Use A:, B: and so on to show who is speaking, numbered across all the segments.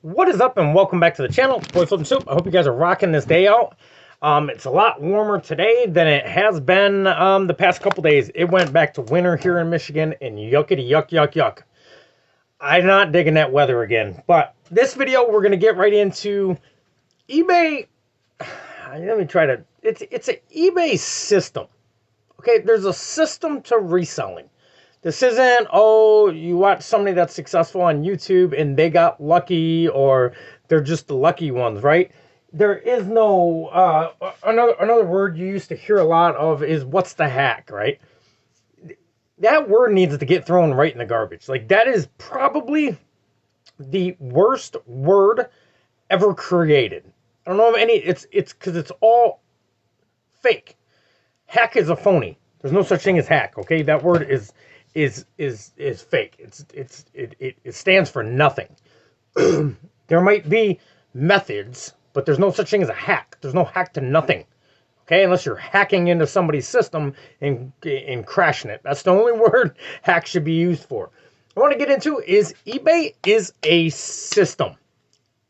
A: What is up, and welcome back to the channel, Boy Flippin' Soup. I hope you guys are rocking this day out. It's a lot warmer today than it has been the past couple days. It went back to winter here in Michigan, and yuckity yuck yuck yuck. I'm not digging that weather again. But this video, we're gonna get right into eBay. Let me try to. It's an eBay system. Okay, there's a system to reselling. This isn't, oh, you watch somebody that's successful on YouTube and they got lucky, or they're just the lucky ones, right? There is no, another word you used to hear a lot of is, what's the hack, right? That word needs to get thrown right in the garbage. Like, that is probably the worst word ever created. I don't know of any, it's because it's all fake. Hack is a phony. There's no such thing as hack, okay? That word is fake. It stands for nothing. There might be methods, but there's no such thing as a hack. There's no hack to nothing. Okay, unless you're hacking into somebody's system and crashing it. That's the only word hack should be used for. I want to get into is eBay is a system.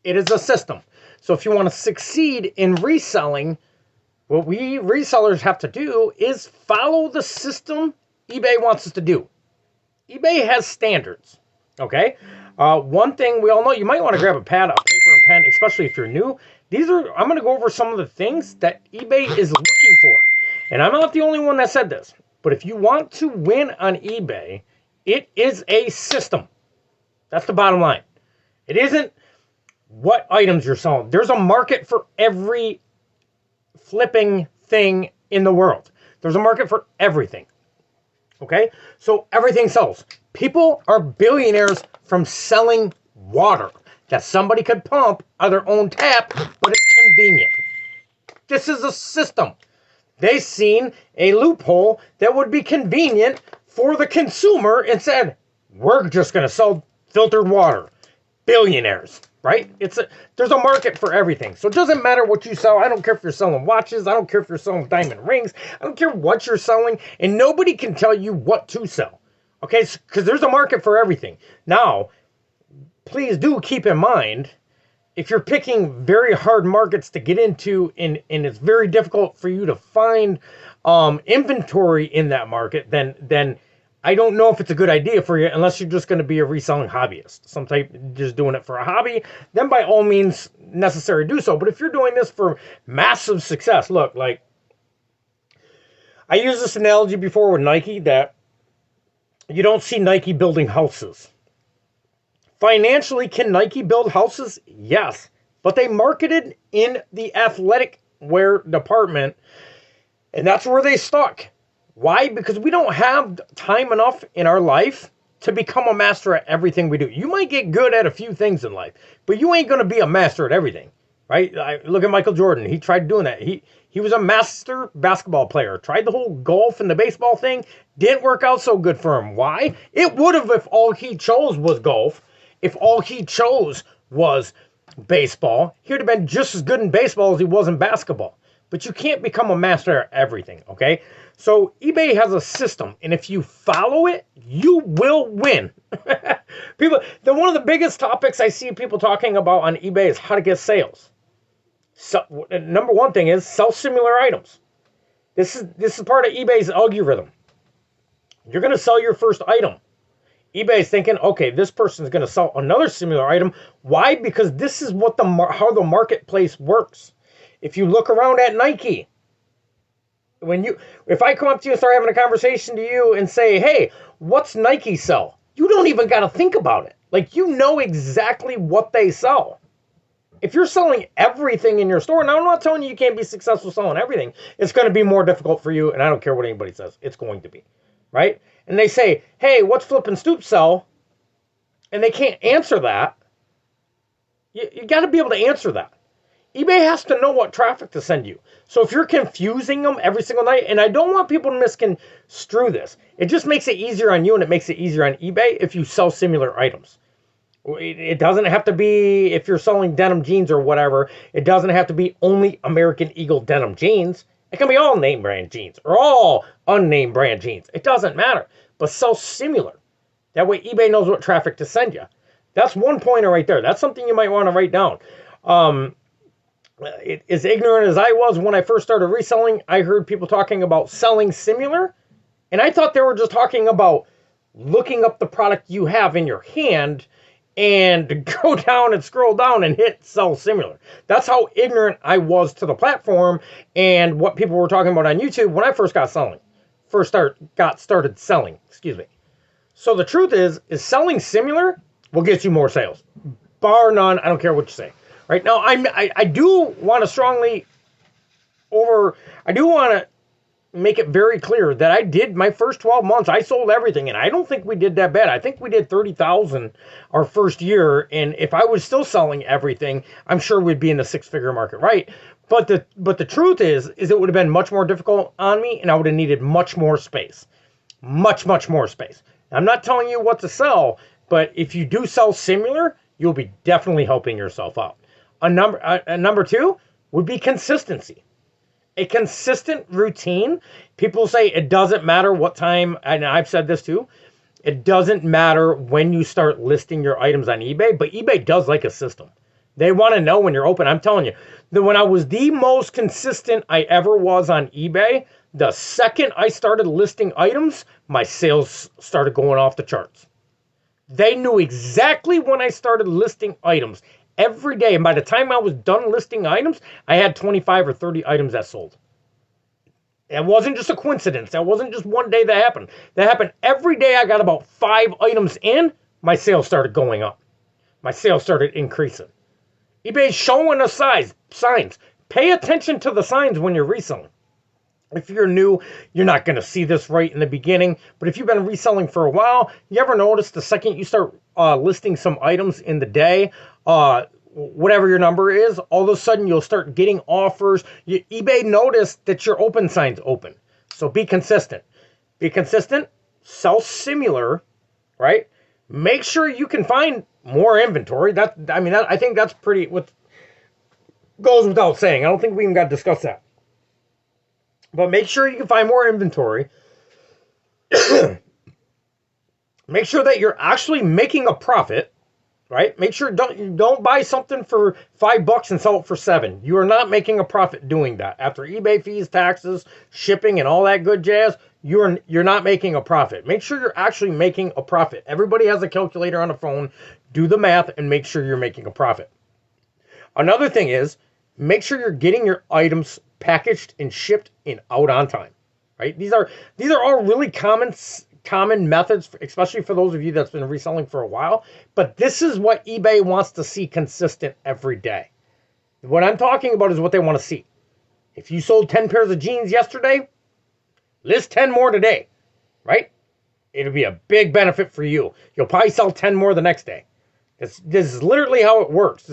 A: It is a system. So if you want to succeed in reselling, what we resellers have to do is follow the system eBay wants us to do. eBay has standards, okay? One thing we all know, you might want to grab a pad, a paper, and pen, especially if you're new. I'm going to go over some of the things that eBay is looking for. And I'm not the only one that said this. But if you want to win on eBay, it is a system. That's the bottom line. It isn't what items you're selling. There's a market for every flipping thing in the world. There's a market for everything. Okay, so everything sells. People are billionaires from selling water that somebody could pump out of their own tap, but it's convenient. This is a system. They've seen a loophole that would be convenient for the consumer and said, we're just going to sell filtered water. Billionaires, right? There's a market for everything. So it doesn't matter what you sell. I don't care if you're selling watches. I don't care if you're selling diamond rings. I don't care what you're selling. And nobody can tell you what to sell. Okay? Because there's a market for everything. Now, please do keep in mind, if you're picking very hard markets to get into and it's very difficult for you to find inventory in that market, then I don't know if it's a good idea for you unless you're just going to be a reselling hobbyist. Some type, just doing it for a hobby, then by all means necessary do so. But if you're doing this for massive success, look, like, I used this analogy before with Nike that you don't see Nike building houses. Financially, can Nike build houses? Yes. But they marketed in the athletic wear department, and that's where they stuck. Why? Because we don't have time enough in our life to become a master at everything we do. You might get good at a few things in life, but you ain't going to be a master at everything, right? Look at Michael Jordan. He tried doing that. He was a master basketball player. Tried the whole golf and the baseball thing. Didn't work out so good for him. Why? It would have if all he chose was golf. If all he chose was baseball, he would have been just as good in baseball as he was in basketball. But you can't become a master at everything, okay? So eBay has a system, and if you follow it, you will win. One of the biggest topics I see people talking about on eBay is how to get sales. So, number one thing is sell similar items. This is part of eBay's algorithm. You're going to sell your first item. eBay is thinking, okay, this person is going to sell another similar item. Why? Because this is what how the marketplace works. If you look around at Nike, if I come up to you and start having a conversation to you and say, hey, what's Nike sell? You don't even got to think about it. Like, you know exactly what they sell. If you're selling everything in your store, now I'm not telling you can't be successful selling everything. It's going to be more difficult for you, and I don't care what anybody says. It's going to be, right? And they say, hey, what's Flippin' Stoop sell? And they can't answer that. You got to be able to answer that. eBay has to know what traffic to send you. So if you're confusing them every single night, and I don't want people to misconstrue this, it just makes it easier on you and it makes it easier on eBay if you sell similar items. It doesn't have to be, if you're selling denim jeans or whatever, it doesn't have to be only American Eagle denim jeans. It can be all name brand jeans or all unnamed brand jeans. It doesn't matter. But sell similar. That way eBay knows what traffic to send you. That's one pointer right there. That's something you might want to write down. As ignorant as I was when I first started reselling, I heard people talking about selling similar, and I thought they were just talking about looking up the product you have in your hand and go down and scroll down and hit sell similar. That's how ignorant I was to the platform and what people were talking about on YouTube when I first got started selling, excuse me. So the truth is selling similar will get you more sales, bar none. I don't care what you say. Right now, I do want to make it very clear that I did my first 12 months. I sold everything, and I don't think we did that bad. I think we did 30,000 our first year, and if I was still selling everything, I'm sure we'd be in the six-figure market, right? But the truth is it would have been much more difficult on me, and I would have needed much more space, much more space. I'm not telling you what to sell, but if you do sell similar, you'll be definitely helping yourself out. Number two would be consistency. A consistent routine. People say it doesn't matter what time, and I've said this too, it doesn't matter when you start listing your items on eBay, but eBay does like a system. They want to know when you're open. I'm telling you, that when I was the most consistent I ever was on eBay, the second I started listing items, my sales started going off the charts. They knew exactly when I started listing items every day. And by the time I was done listing items, I had 25 or 30 items that sold. It wasn't just a coincidence. That wasn't just one day that happened. That happened every day. I got about 5 items in, my sales started going up. My sales started increasing. eBay's showing us signs. Pay attention to the signs when you're reselling. If you're new, you're not going to see this right in the beginning. But if you've been reselling for a while, you ever notice the second you start listing some items in the day, whatever your number is, all of a sudden you'll start getting offers. eBay noticed that your open sign's open. So be consistent. Be consistent. Sell similar, right? Make sure you can find more inventory. I think that's pretty, what goes without saying. I don't think we even got to discuss that. But make sure you can find more inventory. Make sure that you're actually making a profit, right? Make sure don't buy something for $5 and sell it for $7. You are not making a profit doing that. After eBay fees, taxes, shipping, and all that good jazz, you're not making a profit. Make sure you're actually making a profit. Everybody has a calculator on the phone. Do the math and make sure you're making a profit. Another thing is, make sure you're getting your items packaged and shipped and out on time, right? These are all really common methods, especially for those of you that's been reselling for a while. But this is what eBay wants to see consistent every day. What I'm talking about is what they want to see. If you sold 10 pairs of jeans yesterday, list 10 more today, right? It'll be a big benefit for you. You'll probably sell 10 more the next day. This is literally how it works.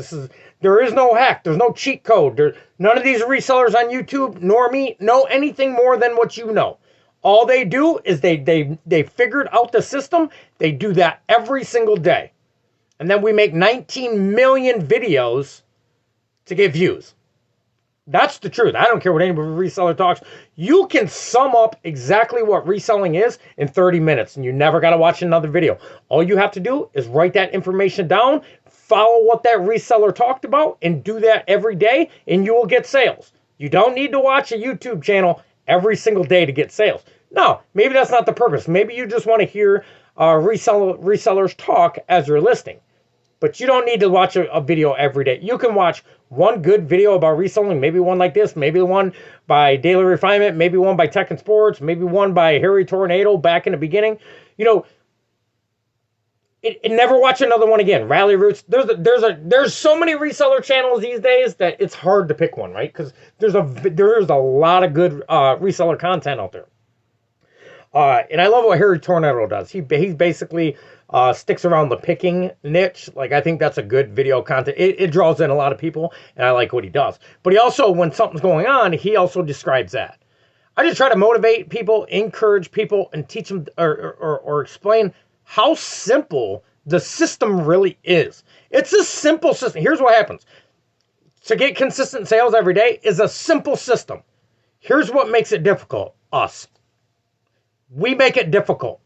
A: There is no hack. There's no cheat code. None of these resellers on YouTube nor me know anything more than what you know. All they do is they figured out the system. They do that every single day. And then we make 19 million videos to get views. That's the truth. I don't care what any reseller talks. You can sum up exactly what reselling is in 30 minutes, and you never got to watch another video. All you have to do is write that information down, follow what that reseller talked about, and do that every day, and you will get sales. You don't need to watch a YouTube channel every single day to get sales. No, maybe that's not the purpose. Maybe you just want to hear resellers talk as you're listing. But you don't need to watch a video every day. You can watch one good video about reselling, maybe one like this, maybe one by Daily Refinement, maybe one by Tech and Sports, maybe one by Harry Tornado back in the beginning. You know, and never watch another one again. Rally Roots. There's so many reseller channels these days that it's hard to pick one, right? Because there is a lot of good reseller content out there. And I love what Harry Tornado does. He's basically sticks around the picking niche. Like, I think that's a good video content. It draws in a lot of people, and I like what he does. But he also, when something's going on, he also describes that. I just try to motivate people, encourage people, and teach them or explain how simple the system really is. It's a simple system. Here's what happens. To get consistent sales every day is a simple system. Here's what makes it difficult. Us. We make it difficult.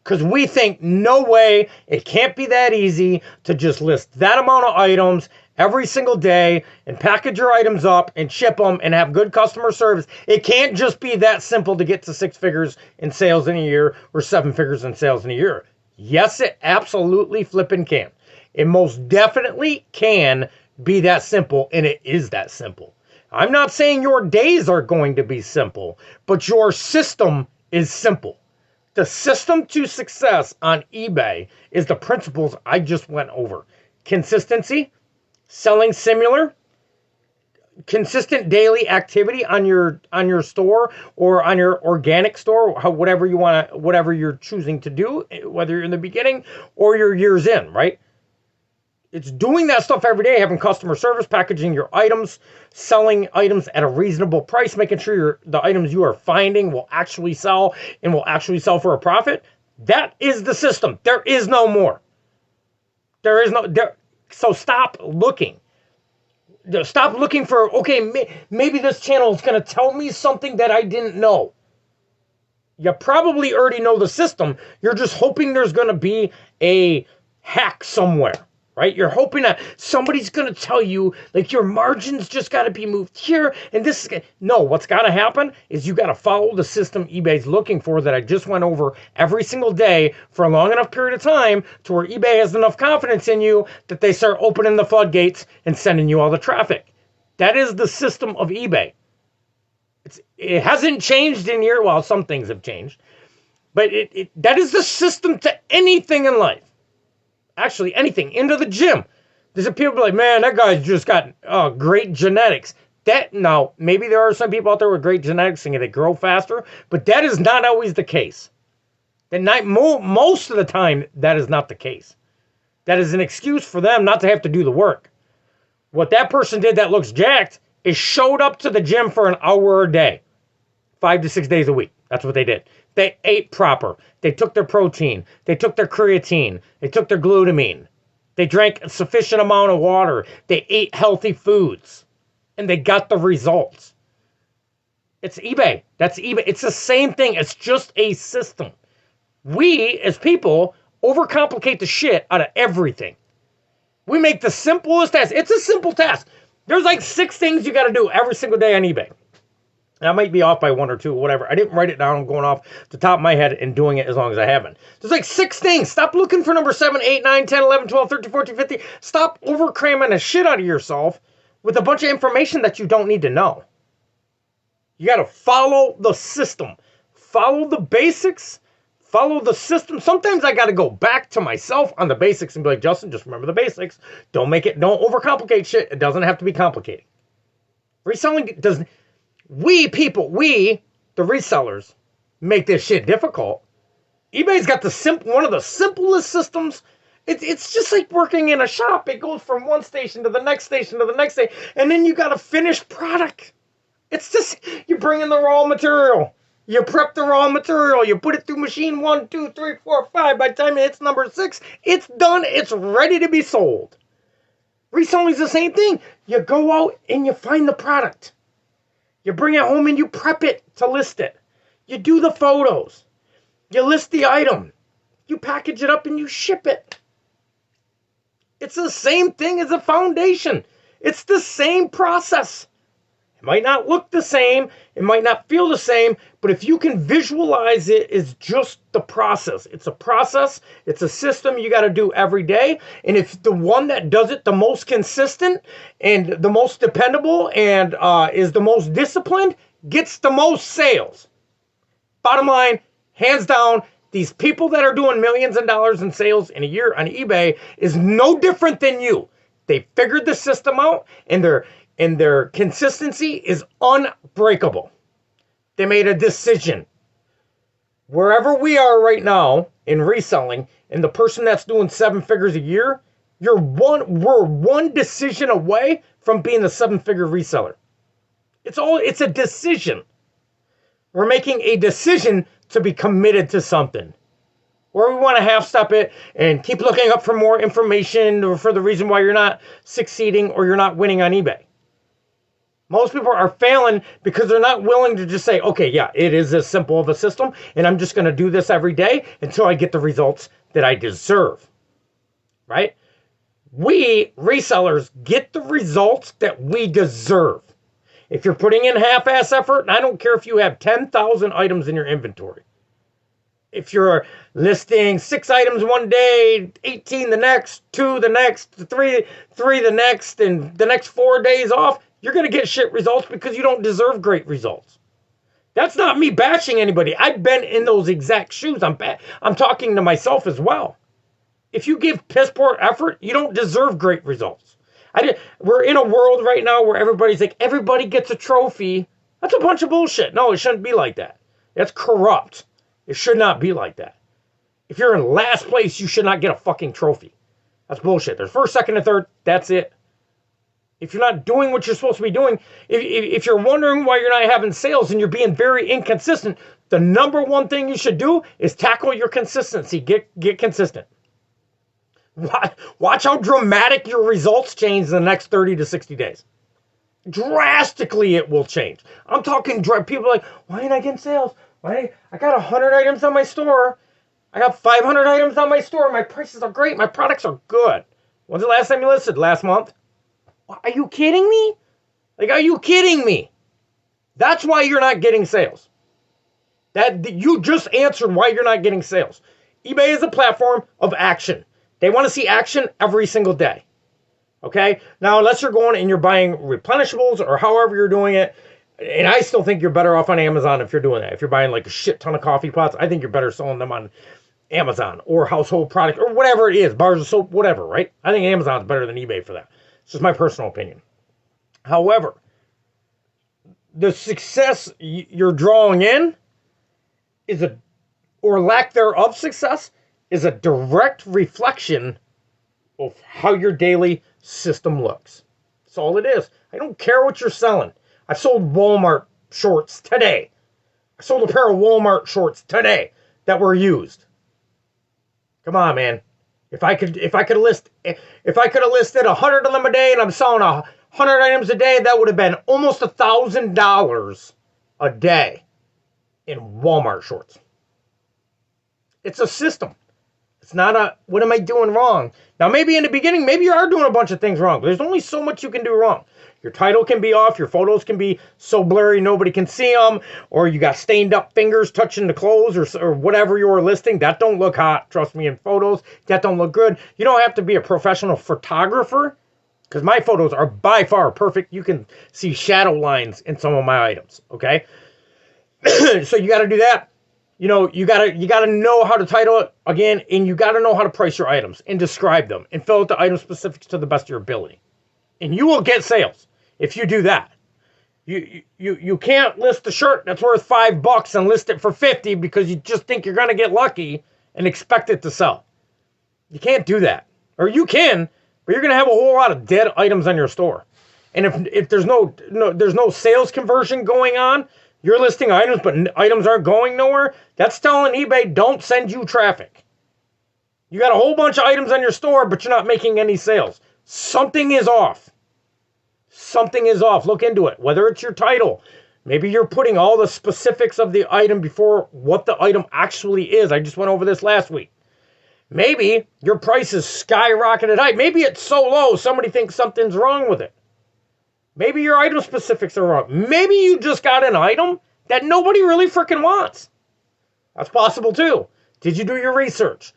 A: Because we think, no way, it can't be that easy to just list that amount of items every single day and package your items up and ship them and have good customer service. It can't just be that simple to get to 6 figures in sales in a year or 7 figures in sales in a year. Yes, it absolutely flipping can. It most definitely can be that simple, and it is that simple. I'm not saying your days are going to be simple, but your system is simple. The system to success on eBay is the principles I just went over. Consistency, selling similar, consistent daily activity on your store or on your organic store, whatever you want to, whatever you're choosing to do, whether you're in the beginning or you're years in, right? It's doing that stuff every day, having customer service, packaging your items, selling items at a reasonable price, making sure the items you are finding will actually sell and will actually sell for a profit. That is the system. There is no more. There is no there. So stop looking. Stop looking for, okay, maybe this channel is going to tell me something that I didn't know. You probably already know the system. You're just hoping there's going to be a hack somewhere. Right? You're hoping that somebody's going to tell you, like, your margins just got to be moved here. And this is, no, what's got to happen is you got to follow the system eBay's looking for that I just went over every single day for a long enough period of time to where eBay has enough confidence in you that they start opening the floodgates and sending you all the traffic. That is the system of eBay. It hasn't changed in years. Well, some things have changed. But that is the system to anything in life. Actually, anything, into the gym. There's people like, man, that guy's just got great genetics. Now, maybe there are some people out there with great genetics and they grow faster, but that is not always the case. Most of the time, that is not the case. That is an excuse for them not to have to do the work. What that person did that looks jacked is showed up to the gym for an hour a day, 5 to 6 days a week. That's what they did. They ate proper. They took their protein. They took their creatine. They took their glutamine. They drank a sufficient amount of water. They ate healthy foods. And they got the results. It's eBay. That's eBay. It's the same thing. It's just a system. We, as people, overcomplicate the shit out of everything. We make the simplest task. It's a simple task. There's like 6 things you got to do every single day on eBay. And I might be off by 1 or 2, whatever. I didn't write it down. I'm going off the top of my head and doing it as long as I haven't. There's like 6 things. Stop looking for number 7, 8, 9, 10, 11, 12, 13, 14, 15. Stop overcramming the shit out of yourself with a bunch of information that you don't need to know. You got to follow the system. Follow the basics. Follow the system. Sometimes I got to go back to myself on the basics and be like, Justin, just remember the basics. Don't overcomplicate shit. It doesn't have to be complicated. Reselling doesn't... We, the resellers, make this shit difficult. eBay's got one of the simplest systems. It's just like working in a shop. It goes from one station to the next station to the next station, and then you got a finished product. It's just, you bring in the raw material. You prep the raw material. You put it through machine 1, 2, 3, 4, 5. By the time it's number 6, it's done. It's ready to be sold. Reselling's the same thing. You go out and you find the product. You bring it home and you prep it to list it. You do the photos. You list the item. You package it up and you ship it. It's the same thing as a foundation. It's the same process. It might not look the same. It might not feel the same. But if you can visualize it, it's just the process. It's a process. It's a system you got to do every day. And if the one that does it the most consistent and the most dependable and is the most disciplined gets the most sales. Bottom line, hands down, these people that are doing millions of dollars in sales in a year on eBay is no different than you. They figured the system out, and their consistency is unbreakable. They made a decision. Wherever we are right now in reselling, and the person that's doing 7 figures a year, we're one decision away from being the 7-figure reseller. It's a decision. We're making a decision to be committed to something. Or we want to half-step it and keep looking up for more information or for the reason why you're not succeeding or you're not winning on eBay. Most people are failing because they're not willing to just say, okay, yeah, it is this simple of a system, and I'm just going to do this every day until I get the results that I deserve, right? We resellers get the results that we deserve. If you're putting in half-ass effort, and I don't care if you have 10,000 items in your inventory. If you're listing 6 items one day, 18 the next, 2 the next, 3 the next, and the next 4 days off, you're going to get shit results because you don't deserve great results. That's not me bashing anybody. I've been in those exact shoes. I'm talking to myself as well. If you give piss poor effort, you don't deserve great results. We're in a world right now where everybody's like, everybody gets a trophy. That's a bunch of bullshit. No, it shouldn't be like that. That's corrupt. It should not be like that. If you're in last place, you should not get a fucking trophy. That's bullshit. There's first, second, and third. That's it. If you're not doing what you're supposed to be doing, if you're wondering why you're not having sales and you're being very inconsistent, the number one thing you should do is tackle your consistency. Get consistent. Watch how dramatic your results change in the next 30 to 60 days. Drastically, it will change. I'm talking, people are like, why ain't I getting sales? I got 100 items on my store. I got 500 items on my store. My prices are great. My products are good. When's the last time you listed? Last month? Are you kidding me? Like, are you kidding me? That's why you're not getting sales. You just answered why you're not getting sales. eBay is a platform of action. They want to see action every single day. Okay? Now, unless you're going and you're buying replenishables or however you're doing it, and I still think you're better off on Amazon if you're doing that. If you're buying like a shit ton of coffee pots, I think you're better selling them on Amazon or household product or whatever it is, bars of soap, whatever, right? I think Amazon's better than eBay for that. It's just my personal opinion. However, the success you're drawing in or lack thereof success, is a direct reflection of how your daily system looks. That's all it is. I don't care what you're selling. I sold Walmart shorts today. I sold a pair of Walmart shorts today that were used. Come on, man. If I could have listed 100 of them a day and I'm selling 100 items a day, that would have been almost $1,000 a day in Walmart shorts. It's a system. It's not what am I doing wrong? Now, maybe in the beginning, maybe you are doing a bunch of things wrong. But there's only so much you can do wrong. Your title can be off. Your photos can be so blurry nobody can see them. Or you got stained up fingers touching the clothes or whatever you're listing. That don't look hot. Trust me, in photos, that don't look good. You don't have to be a professional photographer because my photos are by far perfect. You can see shadow lines in some of my items, okay? So you got to do that. You know, you gotta know how to title it again, and you gotta know how to price your items and describe them and fill out the item specifics to the best of your ability. And you will get sales if you do that. You can't list a shirt that's worth $5 and list it for 50 because you just think you're gonna get lucky and expect it to sell. You can't do that. Or you can, but you're gonna have a whole lot of dead items on your store. And if there's no sales conversion going on, you're listing items, but items aren't going nowhere, that's telling eBay, don't send you traffic. You got a whole bunch of items on your store, but you're not making any sales. Something is off. Something is off. Look into it. Whether it's your title, maybe you're putting all the specifics of the item before what the item actually is. I just went over this last week. Maybe your price is skyrocketed high. Maybe it's so low, somebody thinks something's wrong with it. Maybe your item specifics are wrong. Maybe you just got an item that nobody really freaking wants. That's possible too. Did you do your research?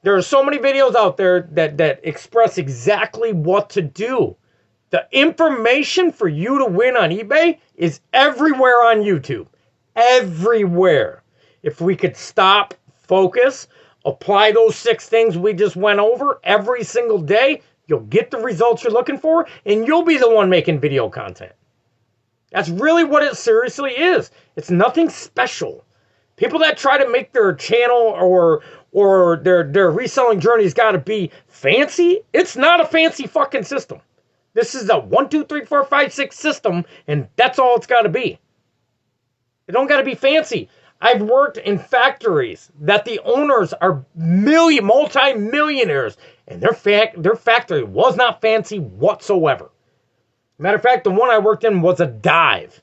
A: There are so many videos out there that express exactly what to do. The information for you to win on eBay is everywhere on YouTube. Everywhere. If we could stop, focus, apply those 6 things we just went over every single day, you'll get the results you're looking for, and you'll be the one making video content. That's really what it seriously is. It's nothing special. People that try to make their channel or their reselling journey's got to be fancy, it's not a fancy fucking system. This is a 1, 2, 3, 4, 5, 6 system, and that's all it's got to be. It don't got to be fancy. I've worked in factories that the owners are multi-millionaires, and their factory was not fancy whatsoever. Matter of fact, the one I worked in was a dive.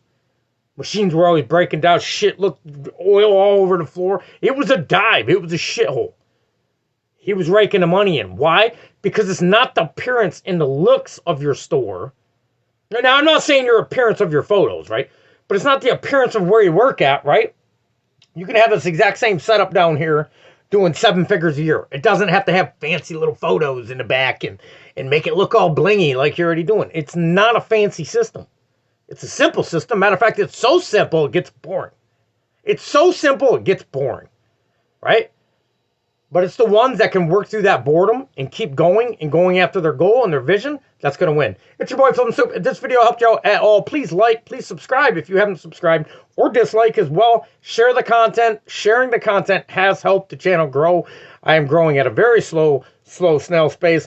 A: Machines were always breaking down. Shit looked oil all over the floor. It was a dive. It was a shithole. He was raking the money in. Why? Because it's not the appearance and the looks of your store. Now, I'm not saying your appearance of your photos, right? But it's not the appearance of where you work at, right? You can have this exact same setup down here doing 7 figures a year. It doesn't have to have fancy little photos in the back and make it look all blingy like you're already doing. It's not a fancy system. It's a simple system. Matter of fact, it's so simple, it gets boring. It's so simple, it gets boring, right? But it's the ones that can work through that boredom and keep going and going after their goal and their vision that's going to win. It's your boy, Flip and Soup. If this video helped you out at all, please like, please subscribe if you haven't subscribed, or dislike as well. Share the content. Sharing the content has helped the channel grow. I am growing at a very slow snail pace,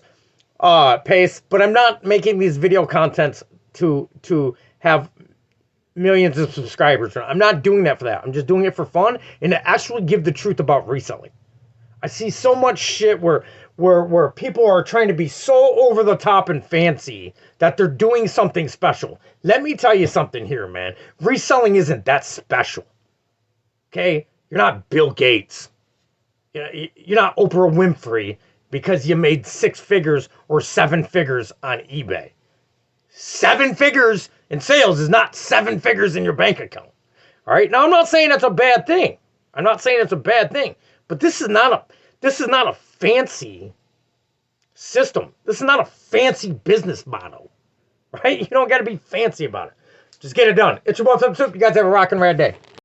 A: but I'm not making these video contents to have millions of subscribers. I'm not doing that for that. I'm just doing it for fun and to actually give the truth about reselling. I see so much shit where people are trying to be so over the top and fancy that they're doing something special. Let me tell you something here, man. Reselling isn't that special. Okay? You're not Bill Gates. You're not Oprah Winfrey because you made 6 figures or 7 figures on eBay. 7 figures in sales is not 7 figures in your bank account. All right? Now, I'm not saying that's a bad thing. I'm not saying it's a bad thing. But this is not a fancy system. This is not a fancy business model, right? You don't got to be fancy about it. Just get it done. It's your boy, Flip Soup. You guys have a rockin' rad day.